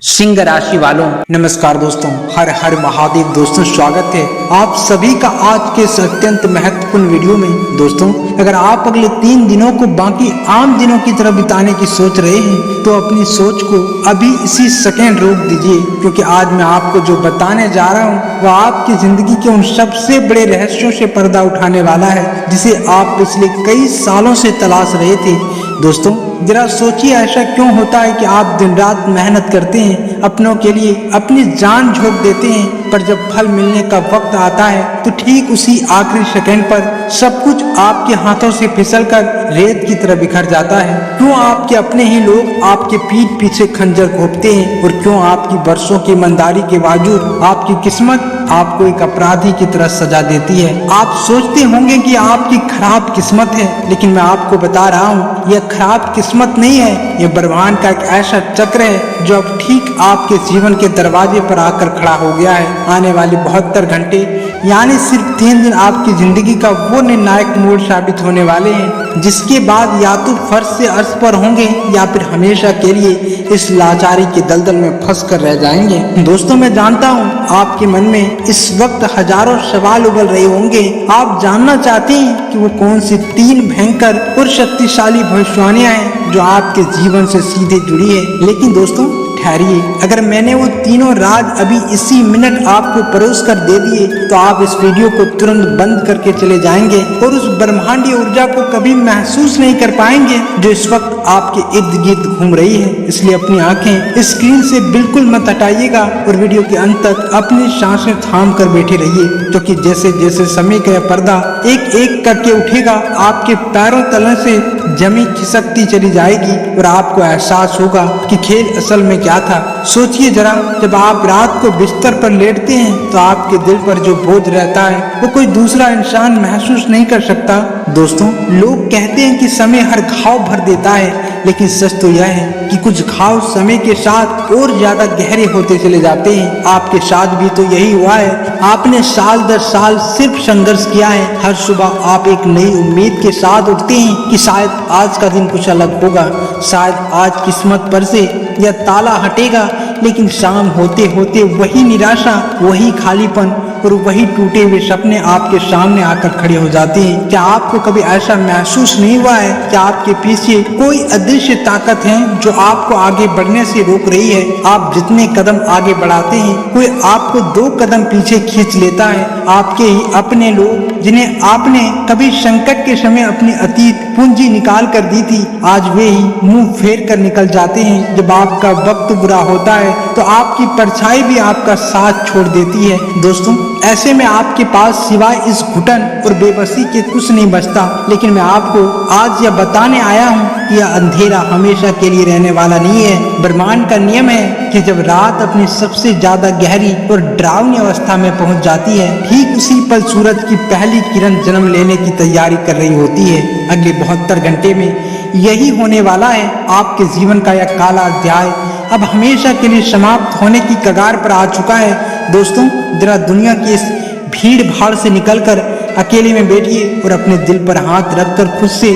सिंह राशि वालों नमस्कार दोस्तों, हर हर महादेव। दोस्तों स्वागत है आप सभी का आज के इस अत्यंत महत्वपूर्ण वीडियो में। दोस्तों अगर आप अगले 3 दिनों को बाकी आम दिनों की तरह बिताने की सोच रहे हैं तो अपनी सोच को अभी इसी सेकंड रोक दीजिए, क्योंकि आज मैं आपको जो बताने जा रहा हूँ वह आपकी जिंदगी के उन सबसे बड़े रहस्यों से पर्दा उठाने वाला है जिसे आप पिछले कई सालों से तलाश रहे थे। दोस्तों जरा सोचिए, ऐसा क्यों होता है कि आप दिन रात मेहनत करते हैं, अपनों के लिए अपनी जान झोंक देते हैं, पर जब फल मिलने का वक्त आता है तो ठीक उसी आखिरी सेकंड पर सब कुछ आपके हाथों से फिसलकर रेत की तरह बिखर जाता है। क्यों आपके अपने ही लोग आपके पीठ पीछे खंजर घोंपते हैं और क्यों आपकी वर्षों की ईमानदारी के बावजूद आपकी किस्मत आपको एक अपराधी की तरह सजा देती है। आप सोचते होंगे कि आपकी खराब किस्मत है, लेकिन मैं आपको बता रहा हूँ यह खराब किस्मत नहीं है, यह ब्रह्मांड का एक ऐसा चक्र है जो अब ठीक आपके जीवन के दरवाजे पर आकर खड़ा हो गया है। आने वाले 72 घंटे यानी सिर्फ 3 दिन आपकी जिंदगी का वो निर्णायक मोड़ साबित होने वाले हैं जिसके बाद या तो फर्श से अर्श पर होंगे या फिर हमेशा के लिए इस लाचारी के दलदल में फंस कर रह जाएंगे। दोस्तों मैं जानता हूँ आपके मन में इस वक्त हजारों सवाल उबल रहे होंगे। आप जानना चाहते हैं कि वो कौन सी 3 भयंकर और शक्तिशाली भविष्यवाणियां हैं जो आपके जीवन से सीधे जुड़ी है। लेकिन दोस्तों ठहरिए, अगर मैंने वो तीनों राज अभी इसी मिनट आपको परोस कर दे दिए तो आप इस वीडियो को तुरंत बंद करके चले जाएंगे और उस ब्रह्मांडीय ऊर्जा को कभी महसूस नहीं कर पाएंगे जो इस वक्त आपके इर्द गिर्द घूम रही है। इसलिए अपनी आंखें स्क्रीन से बिल्कुल मत हटाइएगा और वीडियो के अंत तक अपनी सांसें थाम कर बैठे रहिए, क्योंकि जैसे जैसे समय का पर्दा एक एक करके उठेगा आपके पैरों तले से जमी खिसकती चली जाएगी और आपको एहसास होगा कि खेल असल में क्या था। सोचिए जरा, जब आप रात को बिस्तर पर लेटते हैं तो आपके दिल पर जो बोझ रहता है वो कोई दूसरा इंसान महसूस नहीं कर सकता। दोस्तों लोग कहते हैं कि समय हर घाव भर देता है, लेकिन सच तो यह है कि कुछ घाव समय के साथ और ज्यादा गहरे होते चले जाते हैं। आपके साथ भी तो यही हुआ है। आपने साल दर साल सिर्फ संघर्ष किया है। हर सुबह आप एक नई उम्मीद के साथ उठते हैं कि शायद आज का दिन कुछ अलग होगा, शायद आज किस्मत पर से यह ताला हटेगा, लेकिन शाम होते होते वही निराशा, वही खालीपन और वही टूटे हुए सपने आपके सामने आकर खड़े हो जाते हैं। क्या आपको कभी ऐसा महसूस नहीं हुआ है कि आपके पीछे कोई अदृश्य ताकत है जो आपको आगे बढ़ने से रोक रही है? आप जितने कदम आगे बढ़ाते हैं कोई आपको 2 कदम पीछे खींच लेता है। आपके ही अपने लोग जिन्हें आपने कभी संकट के समय अपनी अतीत पूंजी निकाल कर दी थी, आज वे ही मुंह फेर कर निकल जाते हैं। जब आपका वक्त बुरा होता है तो आपकी परछाई भी आपका साथ छोड़ देती है। दोस्तों ऐसे में आपके पास सिवाय इस घुटन और बेबसी के कुछ नहीं बचता। लेकिन मैं आपको आज यह बताने आया हूँ कि यह अंधेरा हमेशा के लिए रहने वाला नहीं है। ब्रह्मांड का नियम है कि जब रात अपनी सबसे ज्यादा गहरी और डरावनी अवस्था में पहुंच जाती है, ठीक उसी पल सूरज की पहली किरण जन्म लेने की तैयारी कर रही होती है। अगले 72 घंटे में यही होने वाला है। आपके जीवन का यह काला अध्याय अब हमेशा के लिए समाप्त होने की कगार पर आ चुका है। दोस्तों जरा दुनिया की इस भीड़ भाड़ से निकलकर अकेले में बैठिए और अपने दिल पर हाथ रखकर खुद से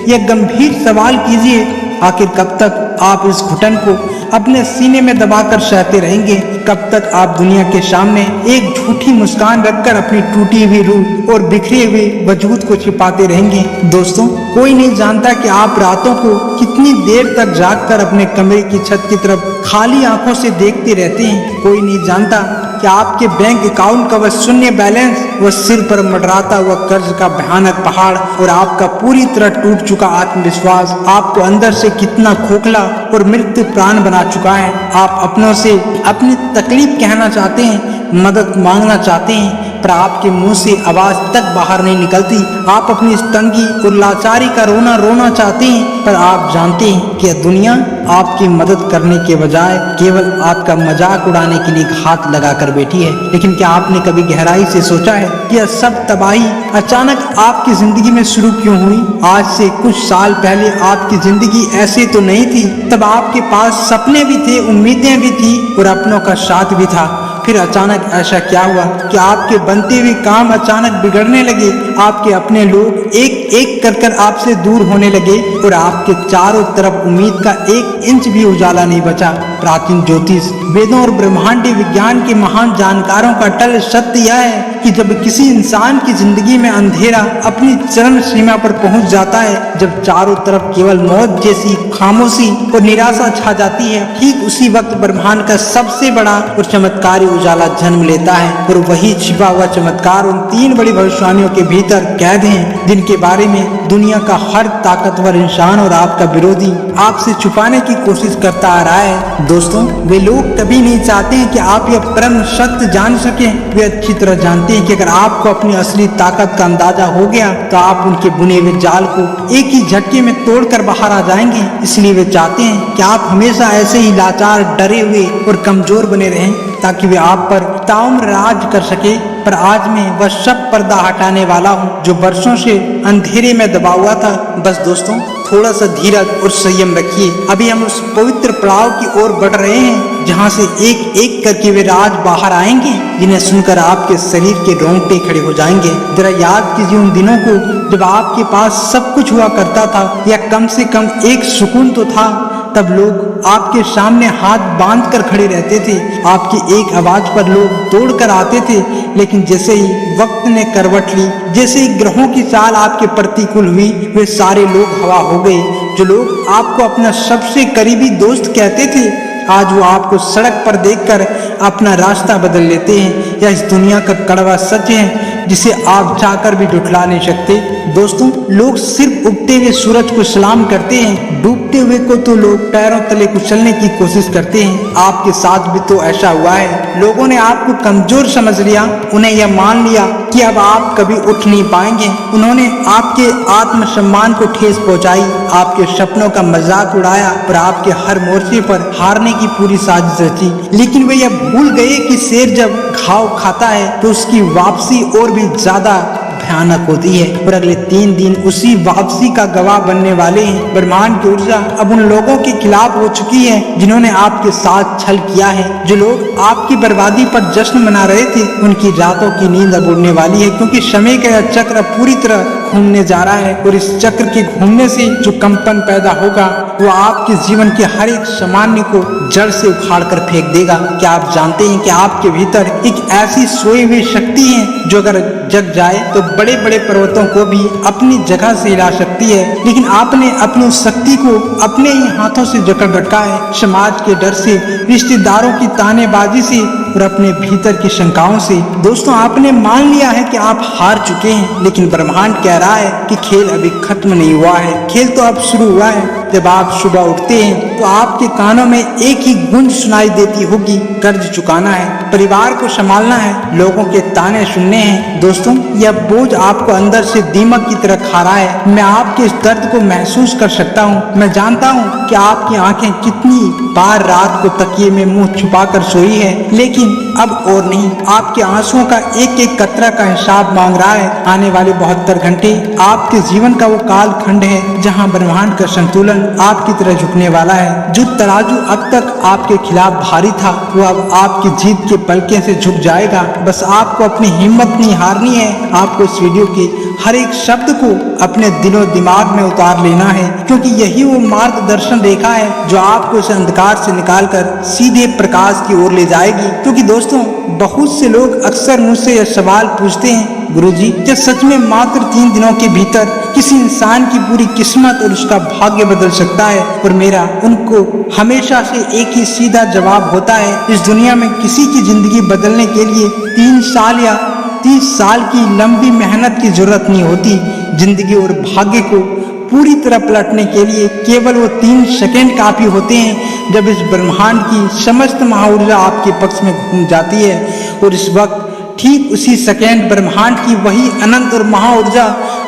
यह गंभीर सवाल कीजिए, आखिर कब तक आप इस घुटन को अपने सीने में दबाकर सहते रहेंगे? कब तक आप दुनिया के सामने एक झूठी मुस्कान रखकर अपनी टूटी हुई रूह और बिखरे हुए वजूद को छिपाते रहेंगे? दोस्तों कोई नहीं जानता कि आप रातों को कितनी देर तक जागकर अपने कमरे की छत की तरफ खाली आंखों से देखते रहते हैं। कोई नहीं जानता कि आपके बैंक अकाउंट का वह शून्य बैलेंस, वह सिर पर मंडराता हुआ कर्ज का भयानक पहाड़ और आपका पूरी तरह टूट चुका आत्मविश्वास आपको अंदर से कितना खोखला और मृत्यु प्राण बना चुका है। आप अपनों से अपनी तकलीफ कहना चाहते हैं, मदद मांगना चाहते हैं, पर आपके मुंह से आवाज तक बाहर नहीं निकलती। आप अपनी इस तंगी और लाचारी का रोना चाहते हैं, पर आप जानते हैं कि दुनिया आपकी मदद करने के बजाय केवल आपका मजाक उड़ाने के लिए घात लगा कर बैठी है। लेकिन क्या आपने कभी गहराई से सोचा है कि यह सब तबाही अचानक आपकी जिंदगी में शुरू क्यों हुई? आज से कुछ साल पहले आपकी जिंदगी ऐसे तो नहीं थी। तब आपके पास सपने भी थे, उम्मीदें भी थी और अपनों का साथ भी था, फिर अचानक ऐसा क्या हुआ कि आपके बनते हुए काम अचानक बिगड़ने लगे, आपके अपने लोग एक एक कर आपसे दूर होने लगे और आपके चारों तरफ उम्मीद का 1 इंच भी उजाला नहीं बचा। प्राचीन ज्योतिष, वेदों और ब्रह्मांडीय विज्ञान के महान जानकारों का अटल सत्य यह है कि जब किसी इंसान की जिंदगी में अंधेरा अपनी चरम सीमा पर पहुंच जाता है, जब चारों तरफ केवल मौत जैसी खामोशी और निराशा छा जाती है, ठीक उसी वक्त ब्रह्मांड का सबसे बड़ा और चमत्कारी उजाला जन्म लेता है। और वही छिपा हुआ चमत्कार उन 3 बड़ी भविष्यवाणियों के भीतर कैद है, जिनके बारे में दुनिया का हर ताकतवर इंसान और आपका विरोधी आपसे छुपाने की कोशिश करता आ रहा है। दोस्तों, वे लोग कभी नहीं चाहते हैं कि आप यह परम सत्य जान सकें। वे अच्छी तरह जानते हैं कि अगर आपको अपनी असली ताकत का अंदाजा हो गया तो आप उनके बुने हुए जाल को एक ही झटके में तोड़कर बाहर आ जाएंगे। इसलिए वे चाहते हैं कि आप हमेशा ऐसे ही लाचार, डरे हुए और कमजोर बने रहें, ताकि वे आप पर ताउम्र राज कर सके। पर आज मैं वह सब पर्दा हटाने वाला हूँ जो वर्षों से अंधेरे में दबा हुआ था। बस दोस्तों, थोड़ा सा धीरज और संयम रखिए। अभी हम उस पवित्र पड़ाव की ओर बढ़ रहे हैं जहाँ से एक एक करके वे राज बाहर आएंगे, जिन्हें सुनकर आपके शरीर के रोंगटे खड़े हो जाएंगे। जरा याद कीजिए उन दिनों को जब आपके पास सब कुछ हुआ करता था, या कम से कम एक सुकून तो था। तब लोग आपके सामने हाथ बांधकर खड़े रहते थे, आपकी एक आवाज पर लोग दौड़कर आते थे। लेकिन जैसे ही वक्त ने करवट ली, जैसे ही ग्रहों की चाल आपके प्रतिकूल हुई, वे सारे लोग हवा हो गए। जो लोग आपको अपना सबसे करीबी दोस्त कहते थे, आज वो आपको सड़क पर देखकर अपना रास्ता बदल लेते हैं। यह इस दुनिया का कड़वा सच है जिसे आप चाहकर भी झुठला नहीं सकते। दोस्तों, लोग सिर्फ उगते हुए सूरज को सलाम करते हैं, डूबते हुए को तो लोग पैरों तले कुचलने की कोशिश करते हैं। आपके साथ भी तो ऐसा हुआ है। लोगों ने आपको कमजोर समझ लिया, उन्हें यह मान लिया कि अब आप कभी उठ नहीं पाएंगे। उन्होंने आपके आत्मसम्मान को ठेस पहुंचाई, आपके सपनों का मजाक उड़ाया और आपके हर मोर्चे पर हारने की पूरी साजिश रची। लेकिन वे यह भूल गए कि शेर जब घाव खाता है तो उसकी वापसी और भी ज्यादा भयानक होती है। और अगले 3 दिन उसी वापसी का गवाह बनने वाले हैं। ब्रह्मांड की ऊर्जा अब उन लोगों के खिलाफ हो चुकी है जिन्होंने आपके साथ छल किया है। जो लोग आपकी बर्बादी पर जश्न मना रहे थे, उनकी रातों की नींद अब उड़ने वाली है, क्योंकि समय का यह चक्र पूरी तरह घूमने जा रहा है। और इस चक्र के घूमने से जो कंपन पैदा होगा वो आपके जीवन के हर एक सामान्य को जड़ से उखाड़ कर फेंक देगा। क्या आप जानते हैं कि आपके भीतर एक ऐसी सोई हुई शक्ति है जो अगर जग जाए तो बड़े बड़े पर्वतों को भी अपनी जगह से हिला सकती है। लेकिन आपने अपनी उस शक्ति को अपने ही हाथों से जकड़ रखा है, समाज के डर से, रिश्तेदारों की तानेबाजी से और अपने भीतर की शंकाओं से। दोस्तों, आपने मान लिया है कि आप हार चुके हैं, लेकिन ब्रह्मांड कह रहा है कि खेल अभी खत्म नहीं हुआ है, खेल तो अब शुरू हुआ है। जब आप सुबह उठते हैं तो आपके कानों में एक ही गूंज सुनाई देती होगी, कर्ज चुकाना है, परिवार को संभालना है, लोगों के ताने सुनने हैं। दोस्तों, यह बोझ आपको अंदर से दीमक की तरह खा रहा है। मैं आपके इस दर्द को महसूस कर सकता हूँ। मैं जानता हूँ कि आपकी आंखें कितनी बार रात को तकिए में मुंह छुपाकर सोई है, लेकिन अब और नहीं। आपके आंसुओं का एक एक कतरा का हिसाब मांग रहा है। आने वाले 72 घंटे आपके जीवन का वो काल खंड है जहाँ ब्रह्मांड का संतुलन आपकी तरह झुकने वाला है। जो तराजू अब तक आपके खिलाफ भारी था वो अब आपकी जीत के पलके से झुक जाएगा। बस आपको अपनी हिम्मत नहीं हारनी है। आपको इस वीडियो के हर एक शब्द को अपने दिलो दिमाग में उतार लेना है, क्योंकि यही वो मार्गदर्शन रेखा है जो आपको इस अंधकार से निकालकर सीधे प्रकाश की ओर ले जाएगी। क्योंकि दोस्तों, बहुत से लोग अक्सर मुझसे यह सवाल पूछते हैं, गुरुजी, क्या सच में मात्र 3 दिनों के भीतर किसी इंसान की पूरी किस्मत और उसका भाग्य बदल सकता है? और मेरा उनको हमेशा से एक ही सीधा जवाब होता है, इस दुनिया में किसी की जिंदगी बदलने के लिए 3 साल या 30 साल की लंबी मेहनत की जरूरत नहीं होती। जिंदगी और भाग्य को पूरी तरह पलटने के लिए केवल वो 3 सेकंड काफी होते हैं, जब इस ब्रह्मांड की समस्त महाऊर्जा आपके पक्ष में घूम जाती है। और इस वक्त ठीक उसी सेकंड ब्रह्मांड की वही अनंत और महाऊर्जा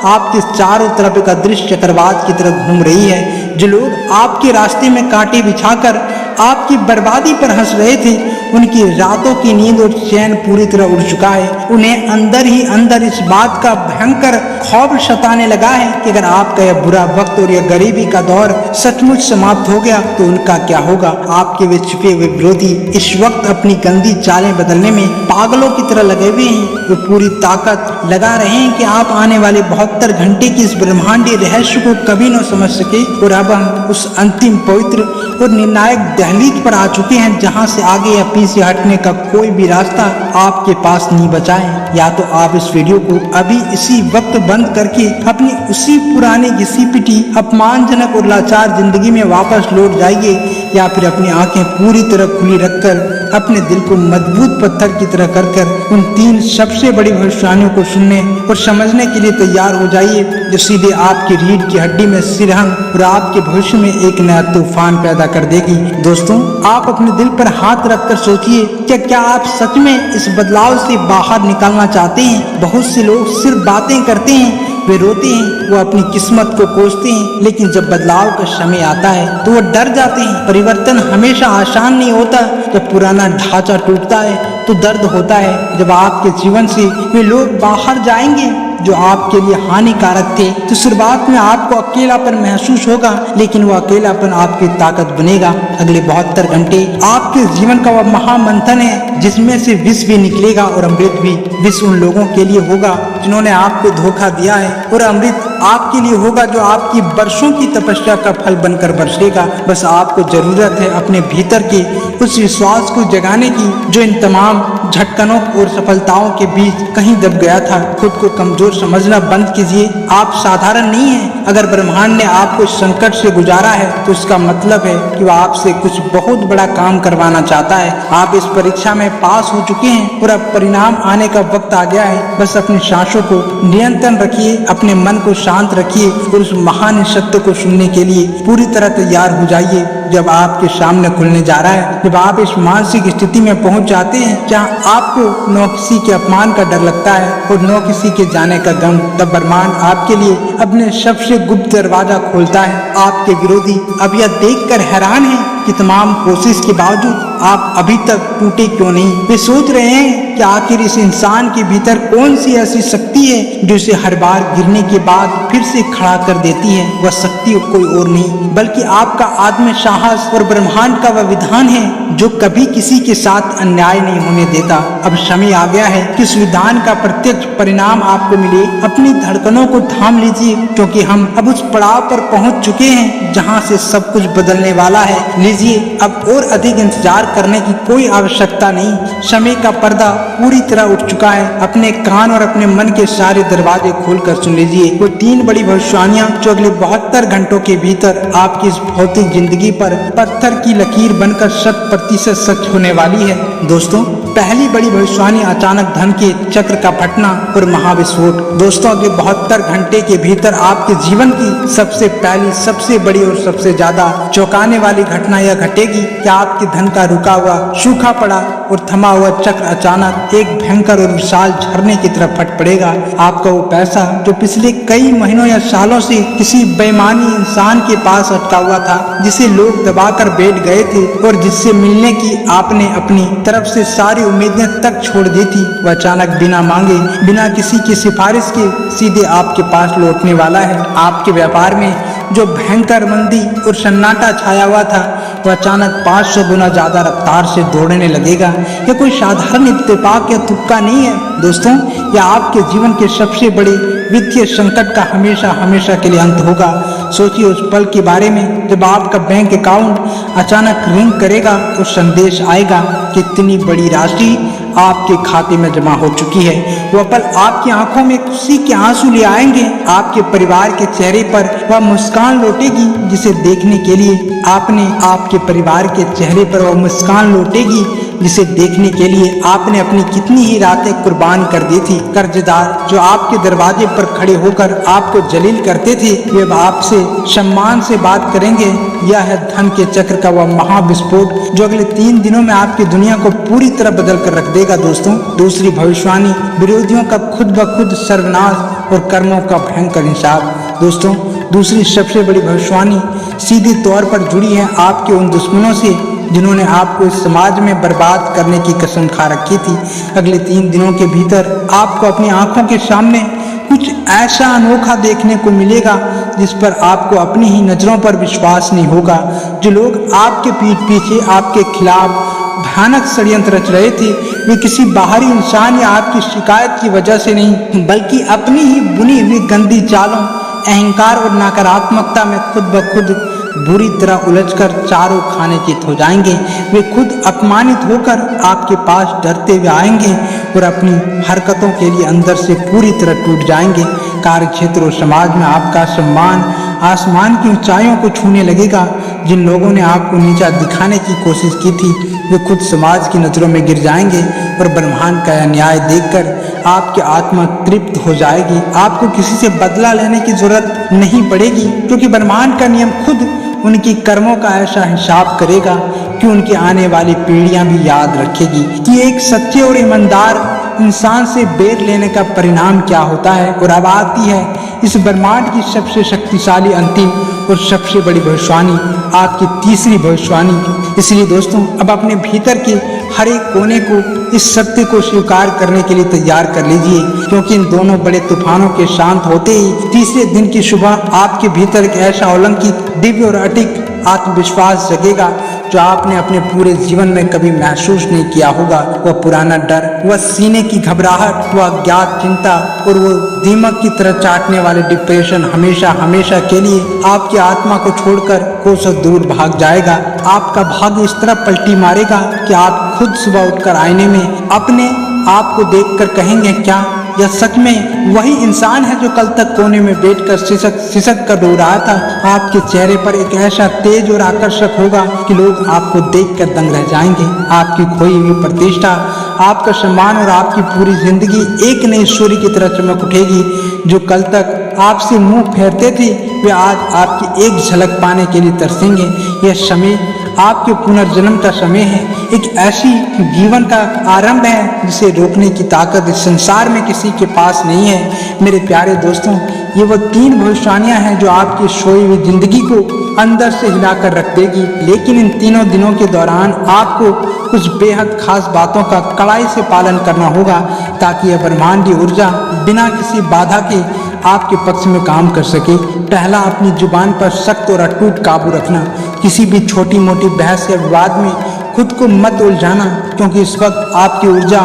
आपके चारों तरफ एक अदृश्य चक्रवात की तरह घूम रही है। जो लोग आपके रास्ते में कांटे बिछाकर आपकी बर्बादी पर हंस रहे थे, उनकी रातों की नींद और चैन पूरी तरह उड़ चुका है। उन्हें अंदर ही अंदर इस बात का भयंकर खौफ सताने लगा है कि अगर आपका यह बुरा वक्त और यह गरीबी का दौर सचमुच समाप्त हो गया तो उनका क्या होगा। आपके वे छुपे हुए विरोधी इस वक्त अपनी गंदी चालें बदलने में पागलों की तरह लगे हुए हैं। वो पूरी ताकत लगा रहे हैं कि आप आने वाले 72 घंटे की इस ब्रह्मांडीय रहस्य को कभी न समझ सके। और अब हम उस अंतिम पवित्र और निर्णायक दहलीज पर आ चुके हैं जहां से आगे या पीछे हटने का कोई भी रास्ता आपके पास नहीं बचा है। या तो आप इस वीडियो को अभी इसी वक्त बंद करके अपनी उसी पुरानी घिसी पिटी अपमानजनक और लाचार जिंदगी में वापस लौट जाइए, या फिर अपनी आंखें पूरी तरह खुली रखकर अपने दिल को मजबूत पत्थर की तरह कर उन 3 सबसे बड़ी भविष्यवाणियों को सुनने और समझने के लिए तैयार हो जाइए, जो सीधे आपकी रीढ़ की हड्डी में सिरहंग और आपके भविष्य में एक नया तूफान पैदा कर देगी। दोस्तों, आप अपने दिल पर हाथ रखकर सोचिए कि क्या आप सच में इस बदलाव से बाहर निकलना चाहते हैं। बहुत से लोग सिर्फ बातें करते हैं, वे रोते हैं, वो अपनी किस्मत को कोसते हैं, लेकिन जब बदलाव का समय आता है तो वो डर जाते हैं। परिवर्तन हमेशा आसान नहीं होता। जब पुराना ढांचा टूटता है तो दर्द होता है। जब आपके जीवन से वे लोग बाहर जाएंगे जो आपके लिए हानिकारक थे तो शुरुआत में आपको अकेलापन महसूस होगा, लेकिन वो अकेलापन आपकी ताकत बनेगा। अगले 72 घंटे आपके जीवन का वह महामंथन है जिसमें से विष भी निकलेगा और अमृत भी। विष उन लोगों के लिए होगा जिन्होंने आपको धोखा दिया है, और अमृत आपके लिए होगा जो आपकी वर्षों की तपस्या का फल बनकर बरसेगा। बस आपको जरूरत है अपने भीतर के उस विश्वास को जगाने की जो इन तमाम झटकनों और सफलताओं के बीच कहीं दब गया था। खुद को कमजोर समझना बंद कीजिए। आप साधारण नहीं हैं। अगर ब्रह्मांड ने आपको इस संकट से गुजारा है तो इसका मतलब है कि वह आपसे कुछ बहुत बड़ा काम करवाना चाहता है। आप इस परीक्षा में पास हो चुके हैं और अब परिणाम आने का वक्त आ गया है। बस अपनी सांसों को नियंत्रण रखिए, अपने मन को शांत रखिए और उस महान सत्य को सुनने के लिए पूरी तरह तैयार हो जाइए जब आपके सामने खुलने जा रहा है। जब आप इस मानसिक स्थिति में पहुंच जाते हैं जहां आपको न किसी के अपमान का डर लगता है और न किसी के जाने का गम, तब ब्रह्मांड आपके लिए अपने सबसे गुप्त दरवाजा खोलता है। आपके विरोधी अब यह देखकर हैरान है कि तमाम कोशिश के बावजूद आप अभी तक टूटे क्यों नहीं। वे सोच रहे हैं कि आखिर इस इंसान के भीतर कौन सी ऐसी शक्ति है जो इसे हर बार गिरने के बाद फिर से खड़ा कर देती है। वह शक्ति कोई और नहीं बल्कि आपका आत्म साहस और ब्रह्मांड का वह विधान है जो कभी किसी के साथ अन्याय नहीं होने देता। अब समय आ गया है कि इस विधान का प्रत्यक्ष परिणाम आपको मिले। अपनी धड़कनों को थाम लीजिए क्योंकि हम अब उस पड़ाव पर पहुंच चुके हैं जहां से सब कुछ बदलने वाला है। लीजिए, अब और अधिक इंतजार करने की कोई आवश्यकता नहीं। समय का पर्दा पूरी तरह उठ चुका है। अपने कान और अपने मन के सारे दरवाजे खोलकर सुन लीजिए। वो 3 बड़ी भविष्यवाणियां जो अगले 72 घंटों के भीतर आपकी इस भौतिक जिंदगी पर पत्थर की लकीर बनकर 100% सच होने वाली है। दोस्तों, पहली बड़ी भविष्यवाणी अचानक धन के चक्र का फटना और महाविस्फोट। दोस्तों, अगले 72 घंटे के भीतर आपके जीवन की सबसे पहली, सबसे बड़ी और सबसे ज्यादा चौंकाने वाली घटना यह घटेगी कि आपके धन का रुका हुआ, सूखा पड़ा और थमा हुआ चक्र अचानक एक भयंकर और विशाल झरने की तरफ फट पड़ेगा। आपका वो पैसा जो पिछले कई महीनों या सालों से किसी बेईमानी इंसान के पास अटका हुआ था, जिसे लोग दबाकर बैठ गए थे और जिससे मिलने की आपने अपनी तरफ से सारी उम्मीदें तक छोड़ दी थी, वह अचानक बिना मांगे, बिना किसी की सिफारिश के सीधे आपके पास लौटने वाला है। आपके व्यापार में जो भयंकर मंदी और सन्नाटा छाया हुआ था वह अचानक 500 गुना ज्यादा रफ्तार से दौड़ने लगेगा। यह कोई साधारण इत्तेफाक या तुक्का नहीं है दोस्तों, यह आपके जीवन के सबसे बड़े वित्तीय संकट का हमेशा हमेशा के लिए अंत होगा। सोचिए उस पल के बारे में जब आपका बैंक अकाउंट अचानक रिंग करेगा और संदेश आएगा कि इतनी बड़ी राशि आपके खाते में जमा हो चुकी है। वह पल आपकी आंखों में खुशी के आंसू ले आएंगे। आपके परिवार के चेहरे पर वह मुस्कान लौटेगी जिसे देखने के लिए आपके परिवार के चेहरे पर वह मुस्कान लौटेगी जिसे देखने के लिए आपने अपनी कितनी ही रातें कुर्बान कर दी थी। कर्जदार जो आपके दरवाजे पर खड़े होकर आपको जलील करते थे, वे अब आपसे सम्मान से बात करेंगे। यह है धन के चक्र का वह महाविस्फोट जो अगले 3 दिनों में आपकी दुनिया को पूरी तरह बदल कर रख देगा। दोस्तों, दूसरी भविष्यवाणी विरोधियों का खुद ब खुद सर्वनाश और कर्मों का भयंकर हिसाब। दोस्तों, दूसरी सबसे बड़ी भविष्यवाणी सीधे तौर पर जुड़ी है आपके उन दुश्मनों से जिन्होंने आपको इस समाज में बर्बाद करने की कसम खा रखी थी। अगले 3 दिनों के भीतर आपको अपनी आंखों के सामने कुछ ऐसा अनोखा देखने को मिलेगा जिस पर आपको अपनी ही नजरों पर विश्वास नहीं होगा। जो लोग आपके पीठ पीछे आपके खिलाफ भयानक षड्यंत्र रच रहे थे, वे किसी बाहरी इंसान या आपकी शिकायत की वजह से नहीं, बल्कि अपनी ही बुनी हुई गंदी चालों, अहंकार और नकारात्मकता में खुद ब खुद बुरी तरह उलझकर चारों खाने चित हो जाएंगे। वे खुद अपमानित होकर आपके पास डरते हुए आएंगे और अपनी हरकतों के लिए अंदर से पूरी तरह टूट जाएंगे। कार्य क्षेत्र और समाज में आपका सम्मान आसमान की ऊंचाइयों को छूने लगेगा। जिन लोगों ने आपको नीचा दिखाने की कोशिश की थी, वे खुद समाज की नज़रों में गिर जाएंगे और ब्रह्मांड का न्याय देखकर आपकी आत्मा तृप्त हो जाएगी। आपको किसी से बदला लेने की जरूरत नहीं पड़ेगी, क्योंकि ब्रह्मांड का नियम खुद उनकी कर्मों का ऐसा हिसाब करेगा कि उनकी आने वाली पीढ़ियां भी याद रखेगी कि एक सच्चे और ईमानदार इंसान से बैर लेने का परिणाम क्या होता है। और अब आती है इस ब्रह्मांड की सबसे शक्तिशाली, अंतिम और सबसे बड़ी भविष्यवाणी, आपकी तीसरी भविष्यवाणी। इसलिए दोस्तों, अब अपने भीतर के हर एक कोने को इस सत्य को स्वीकार करने के लिए तैयार कर लीजिए, क्योंकि इन दोनों बड़े तूफानों के शांत होते ही तीसरे दिन की सुबह आपके भीतर एक ऐसा अलौकिक, दिव्य और अटूट आत्मविश्वास जगेगा जो आपने अपने पूरे जीवन में कभी महसूस नहीं किया होगा। वह पुराना डर, वह सीने की घबराहट, वह अज्ञात चिंता और वो दीमक की तरह चाटने वाले डिप्रेशन हमेशा हमेशा के लिए आपकी आत्मा को छोड़कर कोसों दूर भाग जाएगा। आपका भाग्य इस तरह पलटी मारेगा कि आप खुद सुबह उठकर आईने में अपने आप को देखकर कहेंगे, क्या यह सच में वही इंसान है जो कल तक कोने में बैठकर सिसक कर रो रहा था। आपके चेहरे पर एक ऐसा तेज और आकर्षक होगा कि लोग आपको देखकर दंग रह जाएंगे। आपकी खोई हुई प्रतिष्ठा, आपका सम्मान और आपकी पूरी जिंदगी एक नई सूर्य की तरह चमक उठेगी। जो कल तक आपसे मुंह फेरते थे, वे आज आपकी एक झलक पाने के लिए तरसेंगे। यह समय आपके पुनर्जन्म का समय है, एक ऐसी जीवन का आरंभ है जिसे रोकने की ताकत इस संसार में किसी के पास नहीं है। मेरे प्यारे दोस्तों, ये वो 3 भविष्यवाणियां हैं जो आपकी सोई हुई जिंदगी को अंदर से हिलाकर रख देगी। लेकिन इन तीनों दिनों के दौरान आपको कुछ बेहद खास बातों का कड़ाई से पालन करना होगा, ताकि यह ब्रह्मांडीय ऊर्जा बिना किसी बाधा के आपके पक्ष में काम कर सके। पहला, अपनी जुबान पर सख्त और अटूट काबू रखना। किसी भी छोटी मोटी बहस या विवाद में खुद को मत उलझाना, क्योंकि इस वक्त आपकी ऊर्जा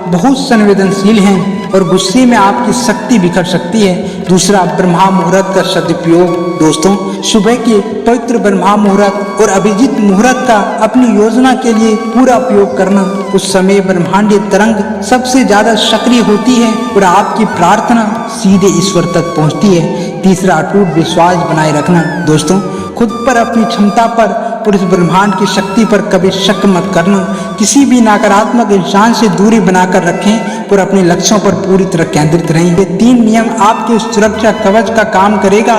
बहुत संवेदनशील है और गुस्से में आपकी शक्ति बिखर सकती है। दूसरा, ब्रह्मा मुहूर्त का सदुपयोग। दोस्तों, सुबह के पवित्र ब्रह्मा मुहूर्त और अभिजीत मुहूर्त का अपनी योजना के लिए पूरा उपयोग करना। उस समय ब्रह्मांडीय तरंग सबसे ज्यादा सक्रिय होती है और आपकी प्रार्थना सीधे ईश्वर तक पहुंचती है। तीसरा, अटूट विश्वास बनाए रखना। दोस्तों, खुद पर, अपनी क्षमता पर और इस ब्रह्मांड की शक्ति पर कभी शक मत करना। किसी भी नकारात्मक इंसान से दूरी बनाकर रखें और अपने लक्ष्यों पर पूरी तरह केंद्रित रहें। ये 3 नियम आपके उस सुरक्षा कवच का काम करेगा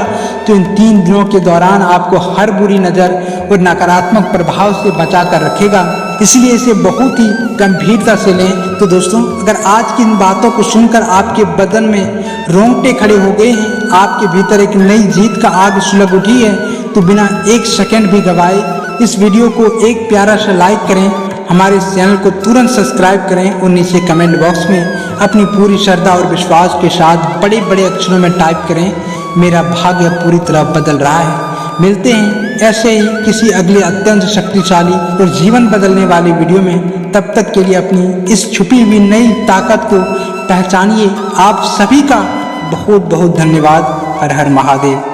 जो इन 3 दिनों के दौरान आपको हर बुरी नजर और नकारात्मक प्रभाव से बचा कर रखेगा। इसलिए इसे बहुत ही गंभीरता से लें। तो दोस्तों, अगर आज की इन बातों को सुनकर आपके बदन में रोंगटे खड़े हो गए हैं, आपके भीतर एक नई जीत का आग सुलग उठी है, तो बिना एक सेकंड भी गवाए इस वीडियो को एक प्यारा सा लाइक करें, हमारे चैनल को तुरंत सब्सक्राइब करें और नीचे कमेंट बॉक्स में अपनी पूरी श्रद्धा और विश्वास के साथ बड़े बड़े अक्षरों में टाइप करें, मेरा भाग्य पूरी तरह बदल रहा है। मिलते हैं ऐसे ही किसी अगले अत्यंत शक्तिशाली और जीवन बदलने वाली वीडियो में। तब तक के लिए अपनी इस छुपी हुई नई ताकत को पहचानिए। आप सभी का बहुत बहुत धन्यवाद। हर हर महादेव।